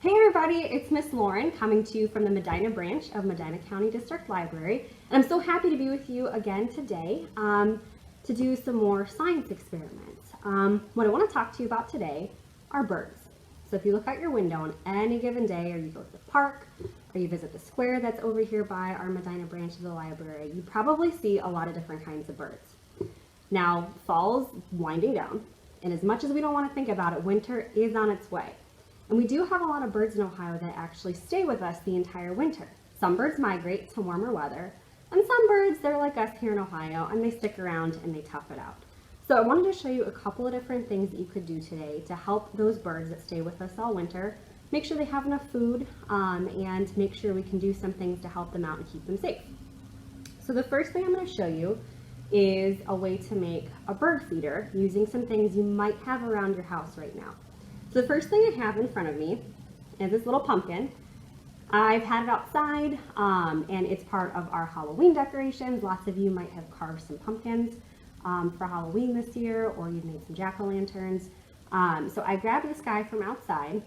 Hey everybody, it's Miss Lauren coming to you from the Medina branch of Medina County District Library. And I'm so happy to be with you again today to do some more science experiments. What I want to talk to you about today are birds. So if you look out your window on any given day, or you go to the park, or you visit the square that's over here by our Medina branch of the library, you probably see a lot of different kinds of birds. Now, fall's winding down, and as much as we don't want to think about it, winter is on its way. And we do have a lot of birds in Ohio that actually stay with us the entire winter. Some birds migrate to warmer weather, and some birds, they're like us here in Ohio, and they stick around and they tough it out. So I wanted to show you a couple of different things that you could do today to help those birds that stay with us all winter, make sure they have enough food, and make sure we can do some things to help them out and keep them safe. So the first thing I'm going to show you is a way to make a bird feeder using some things you might have around your house right now. So the first thing I have in front of me is this little pumpkin. I've had it outside, and it's part of our Halloween decorations. Lots of you might have carved some pumpkins for Halloween this year, or you've made some jack-o'-lanterns. So I grabbed this guy from outside,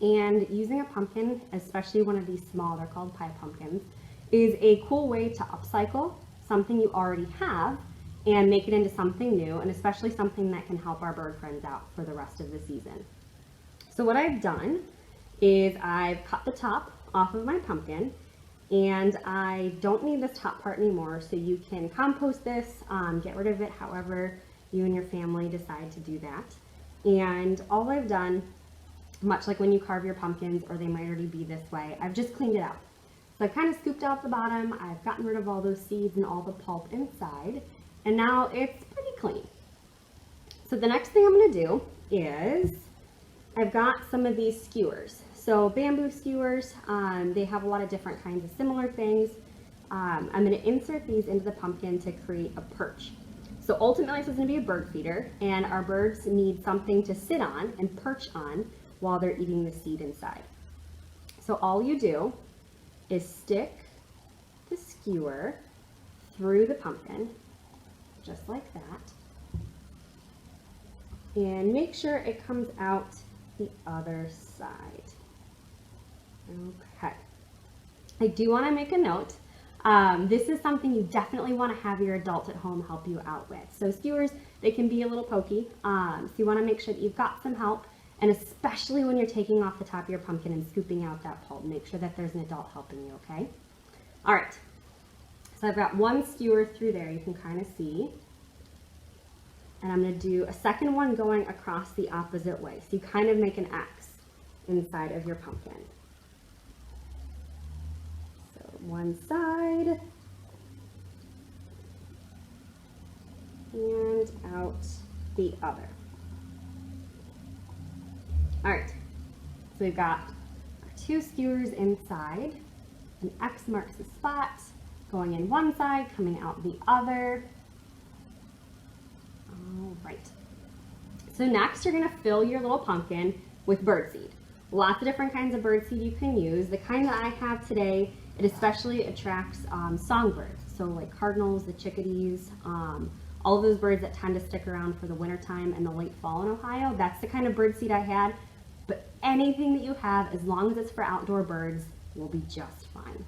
and using a pumpkin, especially one of these small, they're called pie pumpkins, is a cool way to upcycle something you already have and make it into something new, and especially something that can help our bird friends out for the rest of the season. So what I've done is I've cut the top off of my pumpkin, and I don't need this top part anymore, so you can compost this, get rid of it however you and your family decide to do that. And all I've done, much like when you carve your pumpkins, or they might already be this way, I've just cleaned it out. So I've kind of scooped out the bottom, I've gotten rid of all those seeds and all the pulp inside, and now it's pretty clean. So the next thing I'm going to do is I've got some of these skewers. So bamboo skewers, they have a lot of different kinds of similar things. I'm going to insert these into the pumpkin to create a perch. So ultimately this is going to be a bird feeder, and our birds need something to sit on and perch on while they're eating the seed inside. So all you do is stick the skewer through the pumpkin, just like that, and make sure it comes out the other side. Okay. I do want to make a note. This is something you definitely want to have your adult at home help you out with. So skewers, they can be a little pokey, so you want to make sure that you've got some help, and especially when you're taking off the top of your pumpkin and scooping out that pulp, make sure that there's an adult helping you, okay? All right. So I've got one skewer through there, you can kind of see. And I'm going to do a second one going across the opposite way. So you kind of make an X inside of your pumpkin. So one side and out the other. All right, so we've got our two skewers inside. An X marks the spot, going in one side, coming out the other. All right. So next you're going to fill your little pumpkin with birdseed. Lots of different kinds of birdseed you can use. The kind that I have today, it especially attracts songbirds. So like cardinals, the chickadees, all of those birds that tend to stick around for the wintertime and the late fall in Ohio. That's the kind of birdseed I had. But anything that you have, as long as it's for outdoor birds, will be just fine.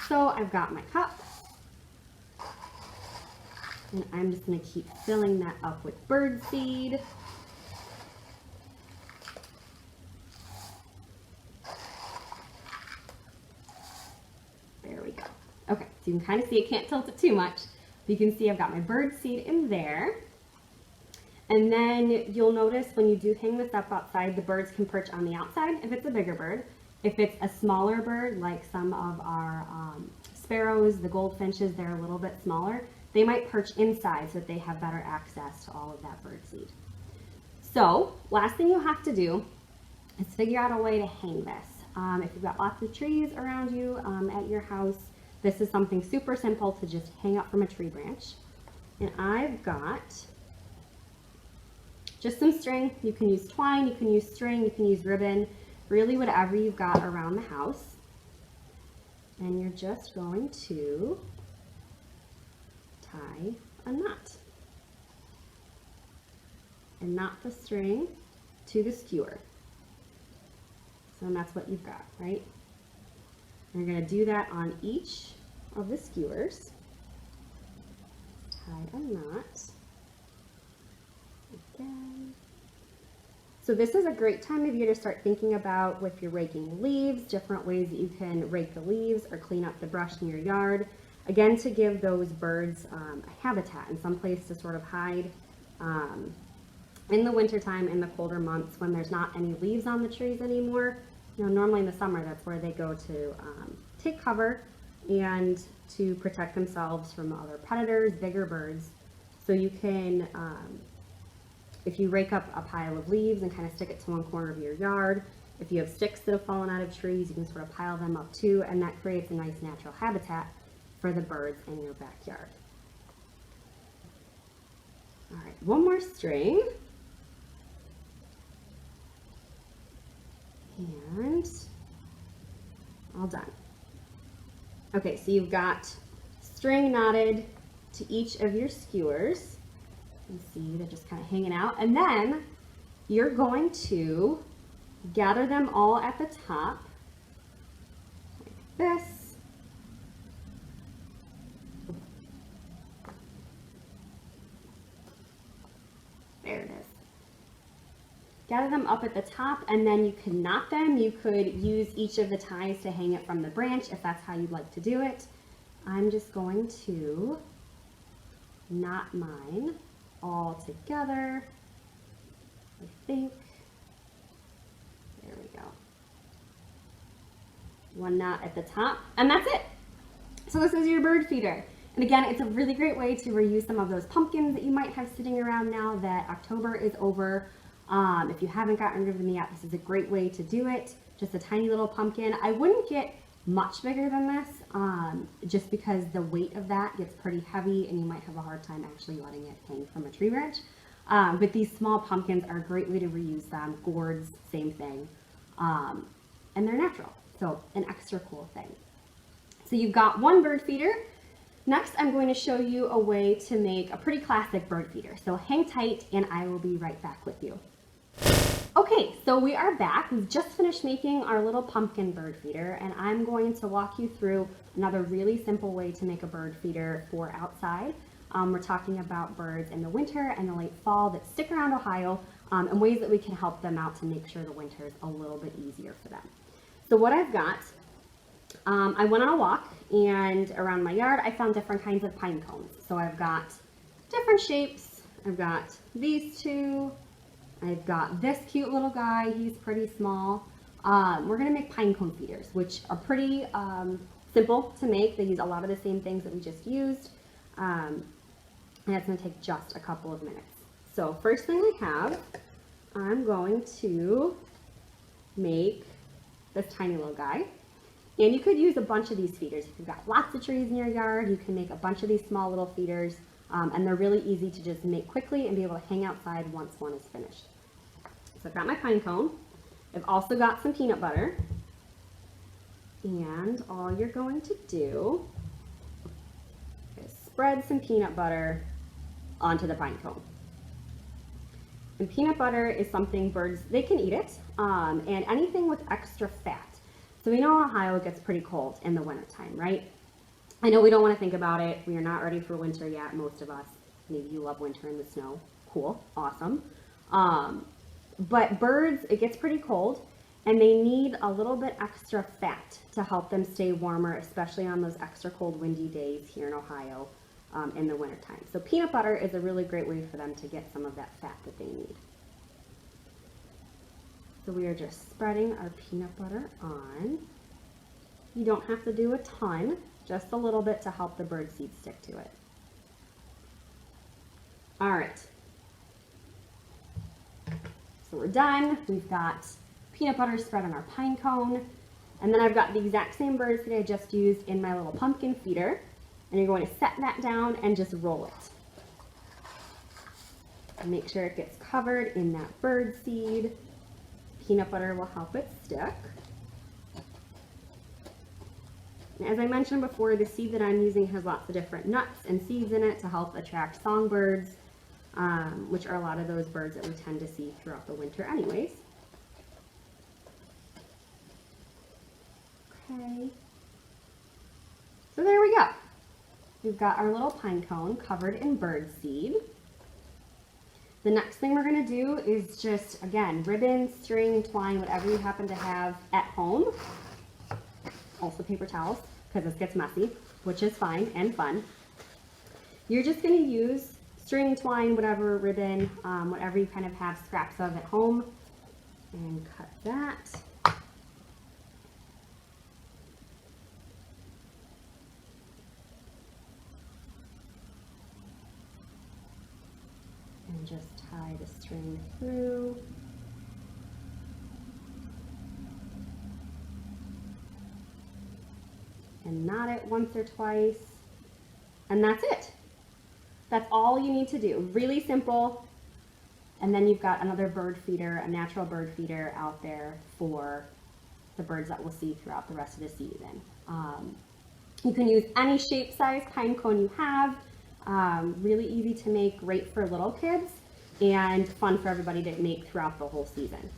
So I've got my cup, and I'm just going to keep filling that up with birdseed. There we go. Okay, so you can kind of see, I can't tilt it too much, but you can see I've got my birdseed in there. And then you'll notice when you do hang this up outside, the birds can perch on the outside if it's a bigger bird. If it's a smaller bird, like some of our sparrows, the goldfinches, they're a little bit smaller, they might perch inside so that they have better access to all of that birdseed. So, last thing you have to do is figure out a way to hang this. If you've got lots of trees around you at your house, this is something super simple to just hang up from a tree branch. And I've got just some string. You can use twine, you can use string, you can use ribbon, really whatever you've got around the house. And you're just going to tie a knot. And knot the string to the skewer. So that's what you've got, right? And you're going to do that on each of the skewers. Tie a knot. Again. So this is a great time of year to start thinking about, if you're raking leaves, different ways that you can rake the leaves or clean up the brush in your yard. Again, to give those birds a habitat and some place to sort of hide in the wintertime, in the colder months when there's not any leaves on the trees anymore. You know, normally in the summer, that's where they go to take cover and to protect themselves from other predators, bigger birds. So you can, if you rake up a pile of leaves and kind of stick it to one corner of your yard, if you have sticks that have fallen out of trees, you can sort of pile them up too, and that creates a nice natural habitat for the birds in your backyard. All right, one more string. And all done. Okay, so you've got string knotted to each of your skewers. You see they're just kind of hanging out. And then you're going to gather them all at the top like this. There it is. Gather them up at the top, and then you can knot them. You could use each of the ties to hang it from the branch if that's how you'd like to do it. I'm just going to knot mine all together, I think. There we go. One knot at the top, and that's it. So this is your bird feeder. And again, it's a really great way to reuse some of those pumpkins that you might have sitting around now that October is over. If you haven't gotten rid of them yet, this is a great way to do it. Just a tiny little pumpkin. I wouldn't get much bigger than this, just because the weight of that gets pretty heavy and you might have a hard time actually letting it hang from a tree branch. But these small pumpkins are a great way to reuse them. Gourds, same thing. And they're natural, so an extra cool thing. So you've got one bird feeder. Next, I'm going to show you a way to make a pretty classic bird feeder. So hang tight and I will be right back with you. Okay, so we are back. We've just finished making our little pumpkin bird feeder, and I'm going to walk you through another really simple way to make a bird feeder for outside. We're talking about birds in the winter and the late fall that stick around Ohio, and ways that we can help them out to make sure the winter is a little bit easier for them. So what I've got, I went on a walk, and around my yard I found different kinds of pine cones. So I've got different shapes. I've got these two. I've got this cute little guy. He's pretty small. We're going to make pine cone feeders, which are pretty simple to make. They use a lot of the same things that we just used. And it's going to take just a couple of minutes. So first thing I have, I'm going to make this tiny little guy. And you could use a bunch of these feeders. If you've got lots of trees in your yard, you can make a bunch of these small little feeders. And they're really easy to just make quickly and be able to hang outside once one is finished. So I've got my pine cone. I've also got some peanut butter. And all you're going to do is spread some peanut butter onto the pine cone. And peanut butter is something birds, they can eat it, and anything with extra fat. So we know in Ohio it gets pretty cold in the wintertime, right? I know we don't want to think about it. We are not ready for winter yet, most of us. Maybe you love winter and the snow. Cool, awesome. But birds, it gets pretty cold, and they need a little bit extra fat to help them stay warmer, especially on those extra cold, windy days here in Ohio in the wintertime. So peanut butter is a really great way for them to get some of that fat that they need. So we are just spreading our peanut butter on. You don't have to do a ton. Just a little bit to help the bird seed stick to it. All right. So we're done. We've got peanut butter spread on our pine cone. And then I've got the exact same bird feed I just used in my little pumpkin feeder. And you're going to set that down and just roll it. And make sure it gets covered in that bird seed. Peanut butter will help it stick. As I mentioned before, the seed that I'm using has lots of different nuts and seeds in it to help attract songbirds, which are a lot of those birds that we tend to see throughout the winter anyways. Okay. So there we go. We've got our little pine cone covered in bird seed. The next thing we're going to do is just, again, ribbon, string, twine, whatever you happen to have at home. Also paper towels, because this gets messy, which is fine and fun. You're just going to use string, twine, whatever, ribbon, whatever you kind of have scraps of at home, and cut that. And just tie the string through. And knot it once or twice. And that's it. That's all you need to do. Really simple. And then you've got another bird feeder, a natural bird feeder out there for the birds that we'll see throughout the rest of the season. You can use any shape, size pine cone you have. Really easy to make, great for little kids, and fun for everybody to make throughout the whole season.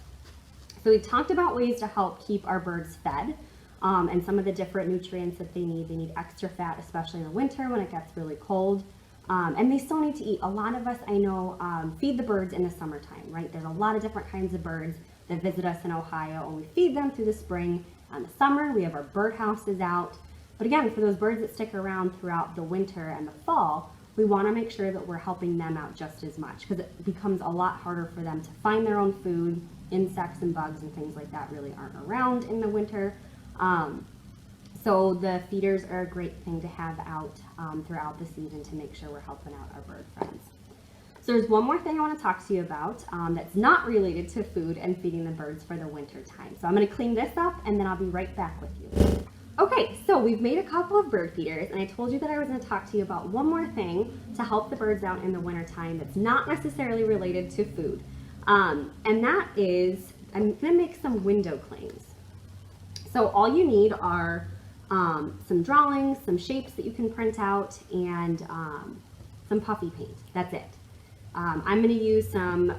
So we've talked about ways to help keep our birds fed, and some of the different nutrients that they need. They need extra fat, especially in the winter when it gets really cold. And they still need to eat. A lot of us, I know, feed the birds in the summertime, right? There's a lot of different kinds of birds that visit us in Ohio, and we feed them through the spring. In the summer, we have our bird houses out. But again, for those birds that stick around throughout the winter and the fall, we want to make sure that we're helping them out just as much, because it becomes a lot harder for them to find their own food. Insects and bugs and things like that really aren't around in the winter. So the feeders are a great thing to have out throughout the season to make sure we're helping out our bird friends. So there's one more thing I want to talk to you about that's not related to food and feeding the birds for the winter time. So I'm going to clean this up and then I'll be right back with you. Okay, so we've made a couple of bird feeders, and I told you that I was going to talk to you about one more thing to help the birds out in the winter time that's not necessarily related to food. And that is, I'm going to make some window clings. So all you need are some drawings, some shapes that you can print out, and some puffy paint. That's it. I'm going to use some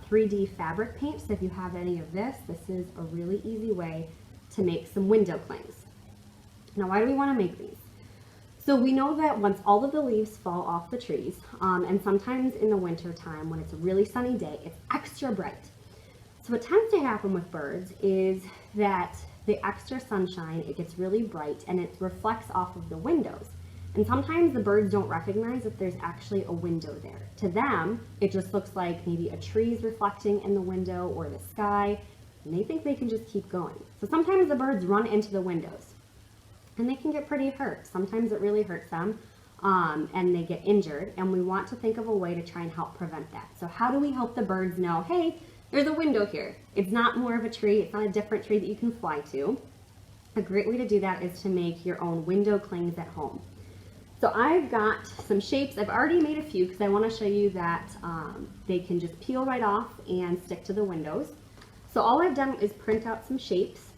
3D fabric paint, so if you have any of this, this is a really easy way to make some window clings. Now, why do we want to make these? So we know that once all of the leaves fall off the trees, and sometimes in the winter time when it's a really sunny day, it's extra bright. So what tends to happen with birds is that the extra sunshine, it gets really bright and it reflects off of the windows. And sometimes the birds don't recognize that there's actually a window there. To them, it just looks like maybe a tree's reflecting in the window or the sky, and they think they can just keep going. So sometimes the birds run into the windows and they can get pretty hurt. Sometimes it really hurts them and they get injured, and we want to think of a way to try and help prevent that. So how do we help the birds know, hey, there's a window here. It's not more of a tree. It's not a different tree that you can fly to. A great way to do that is to make your own window clings at home. So I've got some shapes. I've already made a few because I want to show you that they can just peel right off and stick to the windows. So all I've done is print out some shapes.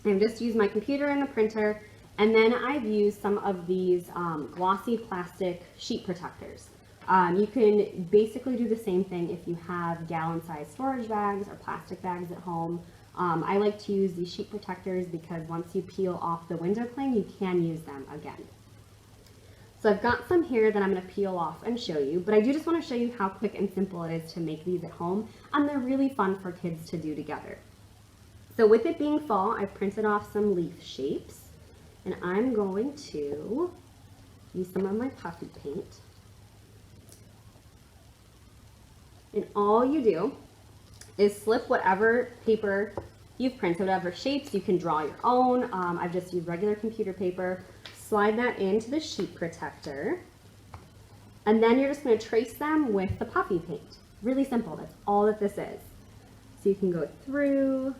I've just used my computer and the printer, and then I've used some of these glossy plastic sheet protectors. You can basically do the same thing if you have gallon-sized storage bags or plastic bags at home. I like to use these sheet protectors because once you peel off the window cling, you can use them again. So I've got some here that I'm going to peel off and show you, but I do just want to show you how quick and simple it is to make these at home, and they're really fun for kids to do together. So with it being fall, I've printed off some leaf shapes, and I'm going to use some of my puffy paint. And all you do is slip whatever paper you've printed, whatever shapes. You can draw your own. I've just used regular computer paper. Slide that into the sheet protector. And then you're just going to trace them with the puffy paint. Really simple. That's all that this is. So you can go through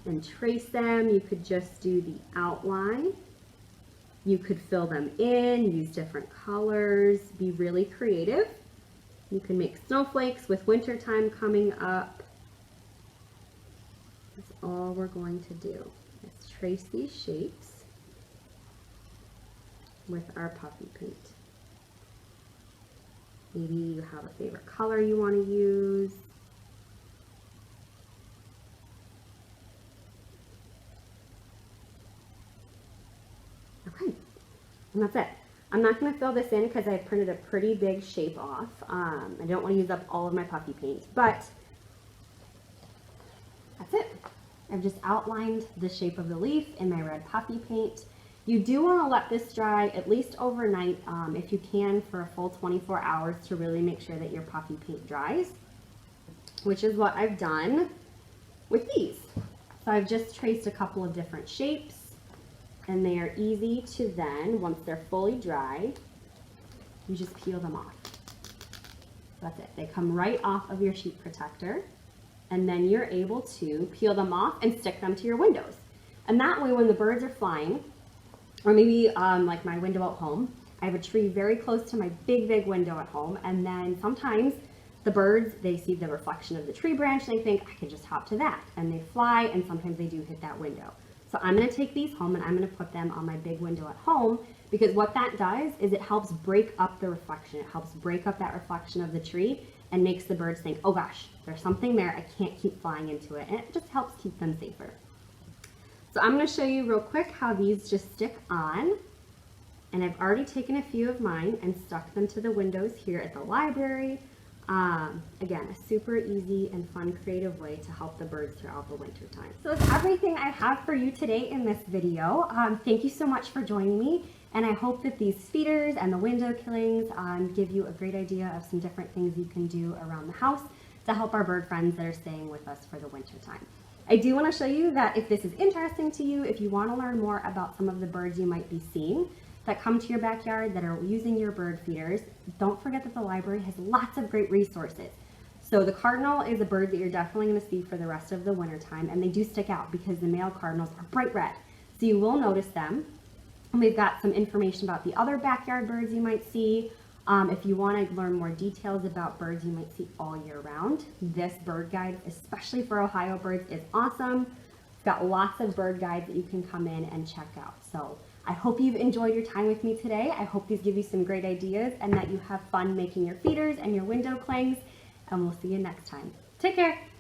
and trace them. You could just do the outline. You could fill them in, use different colors, be really creative. You can make snowflakes with winter time coming up. That's all we're going to do. Let's trace these shapes with our puffy paint. Maybe you have a favorite color you want to use. And that's it. I'm not going to fill this in because I printed a pretty big shape off. I don't want to use up all of my puffy paint, but that's it. I've just outlined the shape of the leaf in my red puffy paint. You do want to let this dry at least overnight, if you can, for a full 24 hours to really make sure that your puffy paint dries, which is what I've done with these. So I've just traced a couple of different shapes, and they are easy to then, once they're fully dry, you just peel them off. That's it. They come right off of your sheet protector, and then you're able to peel them off and stick them to your windows. And that way, when the birds are flying, or maybe like my window at home, I have a tree very close to my big window at home, and then sometimes the birds, they see the reflection of the tree branch and they think, I could just hop to that, and they fly, and sometimes they do hit that window. So I'm going to take these home and I'm going to put them on my big window at home, because what that does is it helps break up the reflection. It helps break up that reflection of the tree and makes the birds think, oh gosh, there's something there, I can't keep flying into it, and it just helps keep them safer. So I'm going to show you real quick how these just stick on, and I've already taken a few of mine and stuck them to the windows here at the library. Again, a super easy and fun, creative way to help the birds throughout the winter time. So that's everything I have for you today in this video. Thank you so much for joining me, and I hope that these feeders and the window killings give you a great idea of some different things you can do around the house to help our bird friends that are staying with us for the winter time. I do want to show you that if this is interesting to you, if you want to learn more about some of the birds you might be seeing that come to your backyard that are using your bird feeders, don't forget that the library has lots of great resources. So the cardinal is a bird that you're definitely going to see for the rest of the winter time, and they do stick out because the male cardinals are bright red. So you will notice them. And we've got some information about the other backyard birds you might see. If you want to learn more details about birds you might see all year round, this bird guide, especially for Ohio birds, is awesome. It's got lots of bird guides that you can come in and check out. So I hope you've enjoyed your time with me today. I hope these give you some great ideas and that you have fun making your feeders and your window clings, and we'll see you next time. Take care.